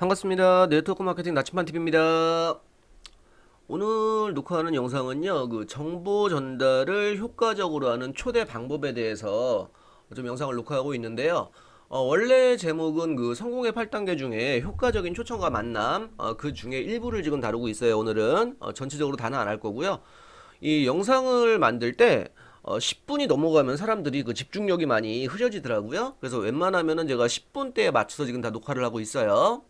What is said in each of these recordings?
반갑습니다. 네트워크 마케팅 나침반TV입니다. 오늘 녹화하는 영상은요, 정보 전달을 효과적으로 하는 초대 방법에 대해서 좀 영상을 녹화하고 있는데요. 원래 제목은 성공의 8단계 중에 효과적인 초청과 만남, 그 중에 일부를 지금 다루고 있어요. 오늘은 전체적으로 다는 안 할 거고요. 이 영상을 만들 때 10분이 넘어가면 사람들이 집중력이 많이 흐려지더라고요. 그래서 웬만하면은 제가 10분대에 맞춰서 지금 다 녹화를 하고 있어요.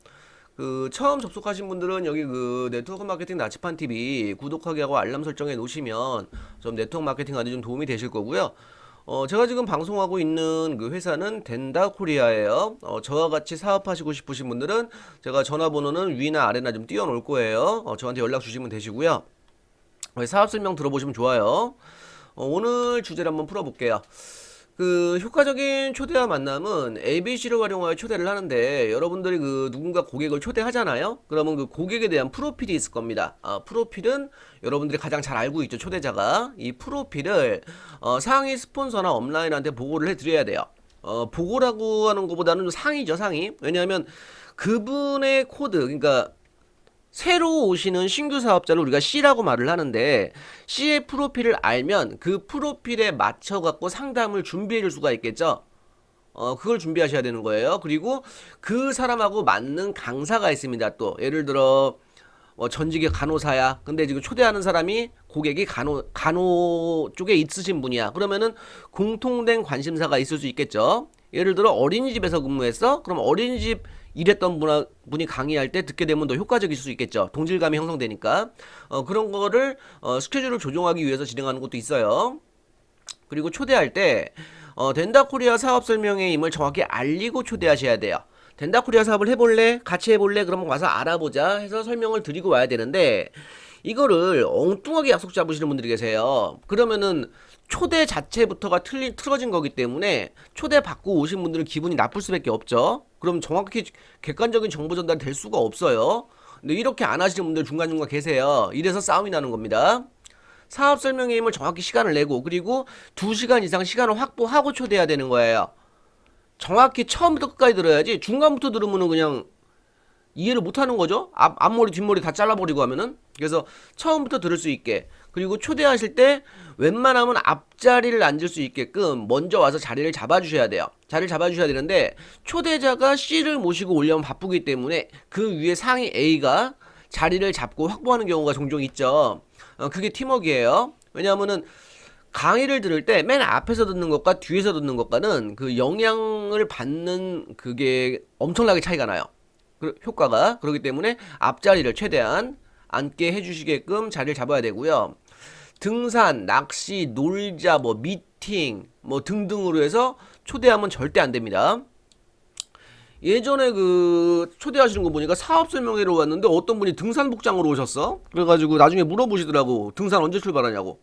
처음 접속하신 분들은 여기 네트워크 마케팅 나치판 TV 구독하기 하고 알람 설정해 놓으시면 좀 네트워크 마케팅 하는 데 좀 도움이 되실 거고요. 제가 지금 방송하고 있는 그 회사는 덴다 코리아예요. 저와 같이 사업하시고 싶으신 분들은 제가 전화번호는 위나 아래나 좀 띄워 놓을 거예요. 저한테 연락 주시면 되시고요. 사업 설명 들어보시면 좋아요. 오늘 주제를 한번 풀어볼게요. 효과적인 초대와 만남은 ABC를 활용하여 초대를 하는데, 여러분들이 누군가 고객을 초대하잖아요. 그러면 그 고객에 대한 프로필이 있을 겁니다. 프로필은 여러분들이 가장 잘 알고 있죠. 초대자가 이 프로필을 상위 스폰서나 업라인한테 보고를 해드려야 돼요. 보고라고 하는 것보다는 상위죠, 상위. 왜냐하면 그분의 코드, 그러니까 새로 오시는 신규 사업자를 우리가 C라고 말을 하는데, C의 프로필을 알면 그 프로필에 맞춰 갖고 상담을 준비해 줄 수가 있겠죠. 그걸 준비하셔야 되는 거예요. 그리고 그 사람하고 맞는 강사가 있습니다. 또 예를 들어 전직의 간호사야. 근데 지금 초대하는 사람이 고객이 간호 쪽에 있으신 분이야. 그러면은 공통된 관심사가 있을 수 있겠죠. 예를 들어 어린이집에서 근무했어? 그럼 어린이집 일했던 분이 강의할 때 듣게 되면 더 효과적일 수 있겠죠. 동질감이 형성되니까. 그런 거를 스케줄을 조정하기 위해서 진행하는 것도 있어요. 그리고 초대할 때 덴다코리아 사업 설명회 임을 정확히 알리고 초대하셔야 돼요. 덴다코리아 사업을 해볼래? 같이 해볼래? 그러면 와서 알아보자 해서 설명을 드리고 와야 되는데, 이거를 엉뚱하게 약속 잡으시는 분들이 계세요. 그러면은 초대 자체부터가 틀어진 거기 때문에 초대 받고 오신 분들은 기분이 나쁠 수밖에 없죠. 그럼 정확히 객관적인 정보 전달이 될 수가 없어요. 근데 이렇게 안 하시는 분들 중간중간 계세요. 이래서 싸움이 나는 겁니다. 사업 설명회임을 정확히 시간을 내고, 그리고 2시간 이상 시간을 확보하고 초대해야 되는 거예요. 정확히 처음부터 끝까지 들어야지, 중간부터 들으면은 그냥 이해를 못하는 거죠. 앞머리 뒷머리 다 잘라버리고 하면은. 그래서 처음부터 들을 수 있게, 그리고 초대하실 때 웬만하면 앞자리를 앉을 수 있게끔 먼저 와서 자리를 잡아주셔야 돼요. 자리를 잡아주셔야 되는데, 초대자가 C를 모시고 오려면 바쁘기 때문에 그 위에 상위 A가 자리를 잡고 확보하는 경우가 종종 있죠. 그게 팀워크예요. 왜냐하면은 강의를 들을 때 맨 앞에서 듣는 것과 뒤에서 듣는 것과는 그 영향을 받는 그게 엄청나게 차이가 나요. 효과가. 그렇기 때문에 앞자리를 최대한 앉게 해주시게끔 자리를 잡아야 되고요. 등산, 낚시, 놀자, 미팅, 등등으로 해서 초대하면 절대 안 됩니다. 예전에 초대하시는 거 보니까 사업 설명회로 왔는데 어떤 분이 등산 복장으로 오셨어? 그래가지고 나중에 물어보시더라고. 등산 언제 출발하냐고.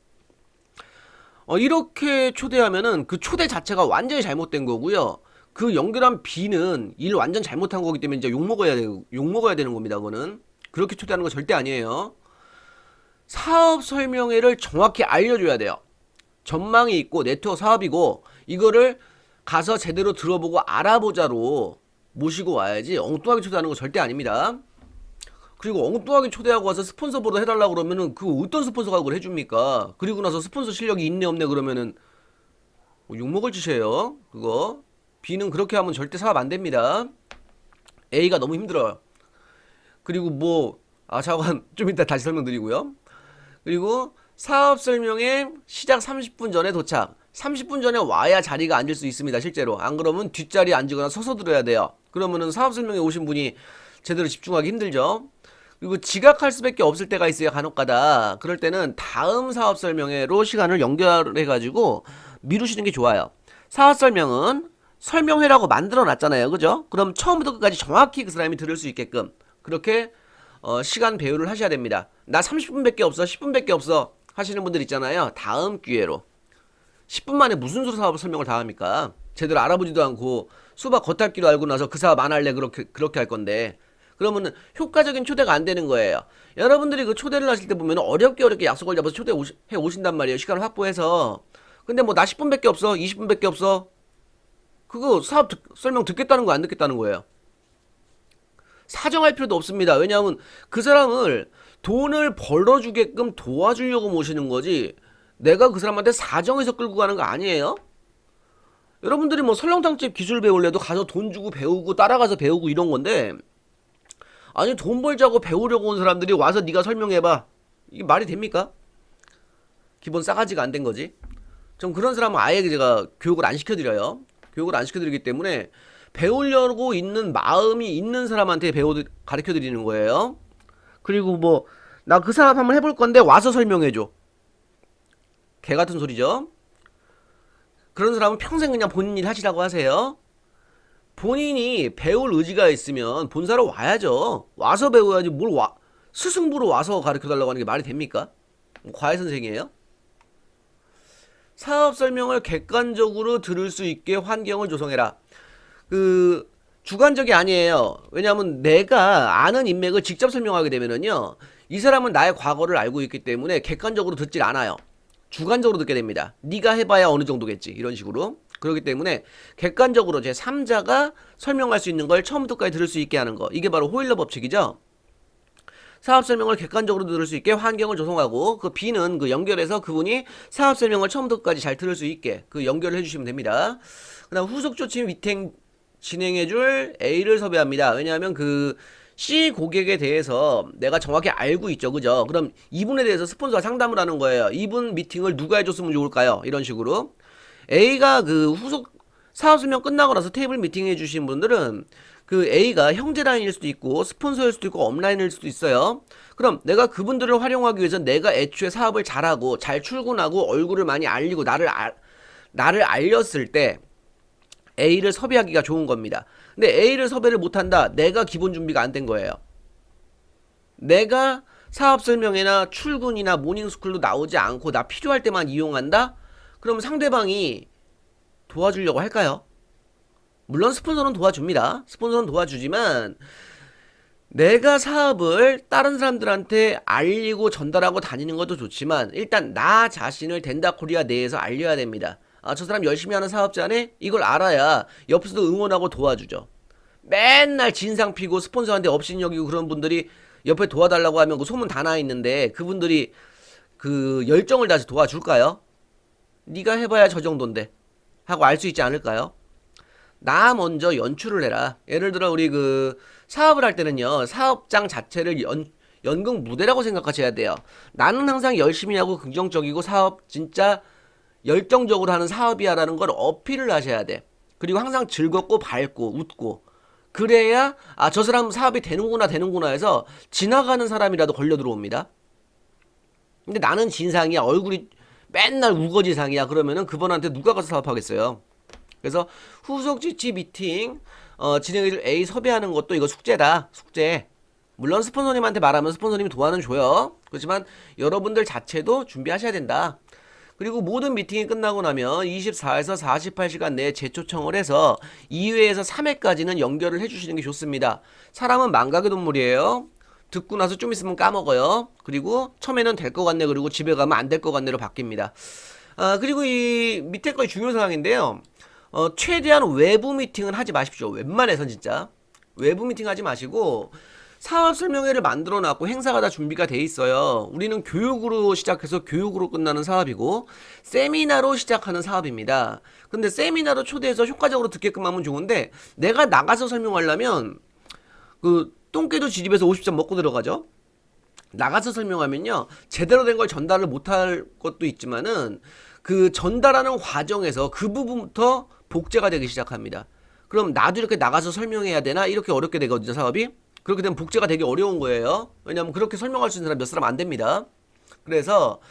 이렇게 초대하면은 그 초대 자체가 완전히 잘못된 거고요. 그 연결한 B는 일 완전 잘못한 거기 때문에 이제 욕먹어야 되는 겁니다. 그거는. 그렇게 초대하는 거 절대 아니에요. 사업 설명회를 정확히 알려줘야 돼요. 전망이 있고 네트워크 사업이고, 이거를 가서 제대로 들어보고 알아보자로 모시고 와야지 엉뚱하게 초대하는 거 절대 아닙니다. 그리고 엉뚱하게 초대하고 와서 스폰서 보러 해달라고 그러면은 어떤 스폰서가 그걸 해줍니까? 그리고 나서 스폰서 실력이 있네 없네 그러면은 욕먹을 짓이에요. 그거 B는 그렇게 하면 절대 사업 안 됩니다. A가 너무 힘들어요. 그리고 잠깐 좀 이따 다시 설명드리고요. 그리고 사업 설명회 시작 30분 전에 도착. 30분 전에 와야 자리가 앉을 수 있습니다. 실제로. 안 그러면 뒷자리에 앉거나 서서 들어야 돼요. 그러면은 사업 설명회 오신 분이 제대로 집중하기 힘들죠. 그리고 지각할 수밖에 없을 때가 있어요. 간혹가다. 그럴 때는 다음 사업 설명회로 시간을 연결해가지고 미루시는 게 좋아요. 사업 설명은 설명회라고 만들어 놨잖아요. 그죠? 그럼 처음부터 끝까지 정확히 그 사람이 들을 수 있게끔 그렇게 시간 배분을 하셔야 됩니다. 나 30분밖에 없어, 10분밖에 없어 하시는 분들 있잖아요. 다음 기회로. 10분 만에 무슨 수로 사업 설명을 다 합니까? 제대로 알아보지도 않고 수박 겉핥기로 알고 나서 그 사업 안 할래 그렇게 할 건데, 그러면은 효과적인 초대가 안 되는 거예요. 여러분들이 그 초대를 하실 때 보면 어렵게 약속을 잡아서 초대해 오신단 말이에요. 시간을 확보해서. 근데 나 10분밖에 없어, 20분밖에 없어. 그거 사업 설명 듣겠다는 거 안 듣겠다는 거예요. 사정할 필요도 없습니다. 왜냐하면 그 사람을 돈을 벌어주게끔 도와주려고 모시는 거지 내가 그 사람한테 사정해서 끌고 가는 거 아니에요? 여러분들이 뭐 설렁탕집 기술 배울래도 가서 돈 주고 배우고 따라가서 배우고 이런 건데 아니 돈 벌자고 배우려고 온 사람들이 와서 네가 설명해봐. 이게 말이 됩니까? 기본 싸가지가 안 된 거지. 좀 그런 사람은 아예 제가 교육을 안 시켜드려요. 교육을 안 시켜드리기 때문에 배우려고 있는 마음이 있는 사람한테 가르쳐드리는 거예요. 그리고 뭐 나 그 사업 한번 해볼 건데 와서 설명해줘. 개 같은 소리죠. 그런 사람은 평생 그냥 본인 일 하시라고 하세요. 본인이 배울 의지가 있으면 본사로 와야죠. 와서 배워야지 뭘 스승부로 와서 가르쳐달라고 하는 게 말이 됩니까? 과외 선생이에요? 사업 설명을 객관적으로 들을 수 있게 환경을 조성해라. 그 주관적이 아니에요. 왜냐하면 내가 아는 인맥을 직접 설명하게 되면은요, 이 사람은 나의 과거를 알고 있기 때문에 객관적으로 듣질 않아요. 주관적으로 듣게 됩니다. 네가 해봐야 어느 정도겠지. 이런 식으로. 그렇기 때문에 객관적으로 제 3자가 설명할 수 있는 걸 처음부터까지 들을 수 있게 하는 거. 이게 바로 호일러 법칙이죠. 사업 설명을 객관적으로 들을 수 있게 환경을 조성하고 그 B는 그 연결해서 그분이 사업 설명을 처음부터까지 잘 들을 수 있게 그 연결을 해주시면 됩니다. 그 다음 후속 조치 미팅 진행해줄 A를 섭외합니다. 왜냐하면 그 C 고객에 대해서 내가 정확히 알고 있죠. 그죠? 그럼 이분에 대해서 스폰서가 상담을 하는 거예요. 이분 미팅을 누가 해줬으면 좋을까요? 이런 식으로. A가 그 후속 사업 설명 끝나고 나서 테이블 미팅 해주신 분들은 그 A가 형제라인일 수도 있고 스폰서일 수도 있고 업라인일 수도 있어요. 그럼 내가 그분들을 활용하기 위해서 내가 애초에 사업을 잘하고 잘 출근하고 얼굴을 많이 알리고 나를 알렸을 때 A를 섭외하기가 좋은 겁니다. 근데 A를 섭외를 못한다. 내가 기본 준비가 안 된 거예요. 내가 사업 설명회나 출근이나 모닝스쿨도 나오지 않고 나 필요할 때만 이용한다? 그럼 상대방이 도와주려고 할까요? 물론 스폰서는 도와줍니다. 스폰서는 도와주지만 내가 사업을 다른 사람들한테 알리고 전달하고 다니는 것도 좋지만 일단 나 자신을 덴다코리아 내에서 알려야 됩니다. 아, 저 사람 열심히 하는 사업자네? 이걸 알아야 옆에서도 응원하고 도와주죠. 맨날 진상 피고 스폰서한테 업신여기고 그런 분들이 옆에 도와달라고 하면 그 소문 다 나 있는데 그분들이 그 열정을 다해서 도와줄까요? 네가 해봐야 저 정도인데 하고 알 수 있지 않을까요? 나 먼저 연출을 해라. 예를 들어 우리 그 사업을 할 때는요, 사업장 자체를 연극 무대라고 생각하셔야 돼요. 나는 항상 열심히 하고 긍정적이고 사업 진짜 열정적으로 하는 사업이야라는 걸 어필을 하셔야 돼. 그리고 항상 즐겁고 밝고 웃고 그래야 아, 저 사람 사업이 되는구나 해서 지나가는 사람이라도 걸려 들어옵니다. 근데 나는 진상이야, 얼굴이 맨날 우거지상이야, 그러면은 그분한테 누가 가서 사업하겠어요. 그래서 후속 지치 미팅 진행해줄 A 섭외하는 것도 이거 숙제다. 숙제. 물론 스폰서님한테 말하면 스폰서님이 도와는 줘요. 그렇지만 여러분들 자체도 준비하셔야 된다. 그리고 모든 미팅이 끝나고 나면 24에서 48시간 내에 재초청을 해서 2회에서 3회까지는 연결을 해주시는 게 좋습니다. 사람은 망각의 동물이에요. 듣고 나서 좀 있으면 까먹어요. 그리고 처음에는 될 것 같네, 그리고 집에 가면 안 될 것 같네로 바뀝니다. 그리고 이 밑에 거의 중요한 사항인데요. 최대한 외부 미팅은 하지 마십시오. 웬만해선 진짜 외부 미팅 하지 마시고 사업 설명회를 만들어 놨고 행사가 다 준비가 돼 있어요. 우리는 교육으로 시작해서 교육으로 끝나는 사업이고 세미나로 시작하는 사업입니다. 근데 세미나로 초대해서 효과적으로 듣게끔 하면 좋은데 내가 나가서 설명하려면 그 똥개도 지집에서 50점 먹고 들어가죠. 나가서 설명하면요, 제대로 된 걸 전달을 못할 것도 있지만은 그 전달하는 과정에서 그 부분부터 복제가 되기 시작합니다. 그럼 나도 이렇게 나가서 설명해야 되나? 이렇게 어렵게 되거든요, 사업이. 그렇게 되면 복제가 되게 어려운 거예요. 왜냐하면 그렇게 설명할 수 있는 사람 몇 사람 안 됩니다. 그래서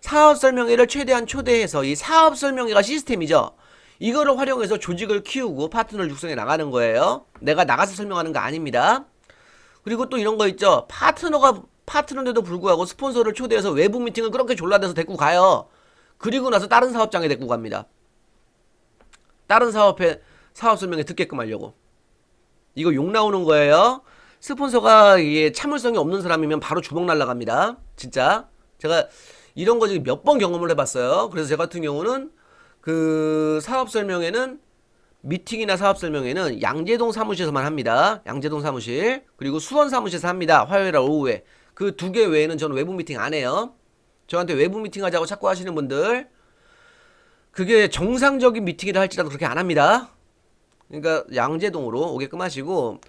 사업 설명회를 최대한 초대해서 이 사업 설명회가 시스템이죠. 이거를 활용해서 조직을 키우고 파트너를 육성해 나가는 거예요. 내가 나가서 설명하는 거 아닙니다. 그리고 또 이런 거 있죠. 파트너인데도 불구하고 스폰서를 초대해서 외부 미팅을 그렇게 졸라대서 데리고 가요. 그리고 나서 다른 사업장에 데리고 갑니다. 다른 사업 설명회 듣게끔 하려고. 이거 욕 나오는 거예요. 스폰서가 이게 참을성이 없는 사람이면 바로 주먹 날라갑니다. 진짜. 제가 이런 거 지금 몇 번 경험을 해봤어요. 그래서 제 같은 경우는 그 사업 설명회는 미팅이나 사업 설명회는 양재동 사무실에서만 합니다. 양재동 사무실. 그리고 수원 사무실에서 합니다. 화요일 날 오후에. 그 두 개 외에는 저는 외부 미팅 안 해요. 저한테 외부 미팅 하자고 자꾸 하시는 분들, 그게 정상적인 미팅이라 할지라도 그렇게 안 합니다. 그러니까 양재동으로 오게끔 하시고,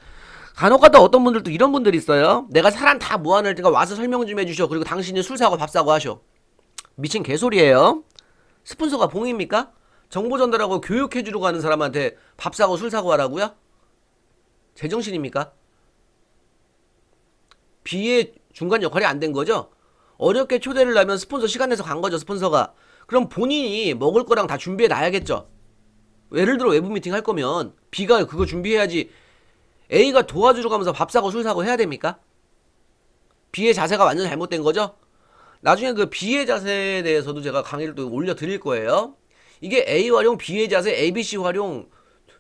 간혹가다 어떤 분들도 이런 분들이 있어요. 내가 사람 다 모아낼 테니까 와서 설명 좀 해주셔. 그리고 당신이 술 사고 밥 사고 하셔. 미친 개소리예요. 스폰서가 봉입니까? 정보 전달하고 교육해주러 가는 사람한테 밥 사고 술 사고 하라고요? 제정신입니까? 비의 중간 역할이 안 된 거죠? 어렵게 초대를 하면 스폰서 시간 내서 간 거죠, 스폰서가. 그럼 본인이 먹을 거랑 다 준비해 놔야겠죠? 예를 들어 외부 미팅 할 거면 B가 그거 준비해야지 A가 도와주러 가면서 밥 사고 술 사고 해야 됩니까? B의 자세가 완전 잘못된 거죠? 나중에 그 B의 자세에 대해서도 제가 강의를 또 올려드릴 거예요. 이게 A 활용, B의 자세, ABC 활용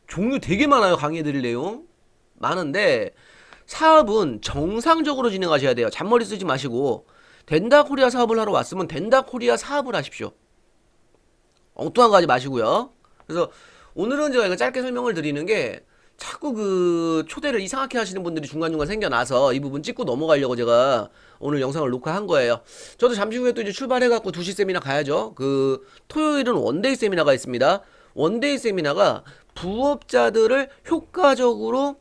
종류 되게 많아요. 강의해드릴 내용 많은데, 사업은 정상적으로 진행하셔야 돼요. 잔머리 쓰지 마시고, 덴다코리아 사업을 하러 왔으면 덴다코리아 사업을 하십시오. 엉뚱한 거 하지 마시고요. 그래서 오늘은 제가 이거 짧게 설명을 드리는 게, 자꾸 그 초대를 이상하게 하시는 분들이 중간중간 생겨나서 이 부분 찍고 넘어가려고 제가 오늘 영상을 녹화한 거예요. 저도 잠시 후에 또 이제 출발해갖고 2시 세미나 가야죠. 그 토요일은 원데이 세미나가 있습니다. 원데이 세미나가 부업자들을 효과적으로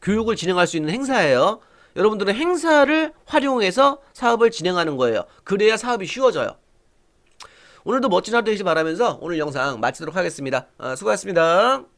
교육을 진행할 수 있는 행사예요. 여러분들은 행사를 활용해서 사업을 진행하는 거예요. 그래야 사업이 쉬워져요. 오늘도 멋진 하루 되시길 바라면서 오늘 영상 마치도록 하겠습니다. 수고하셨습니다.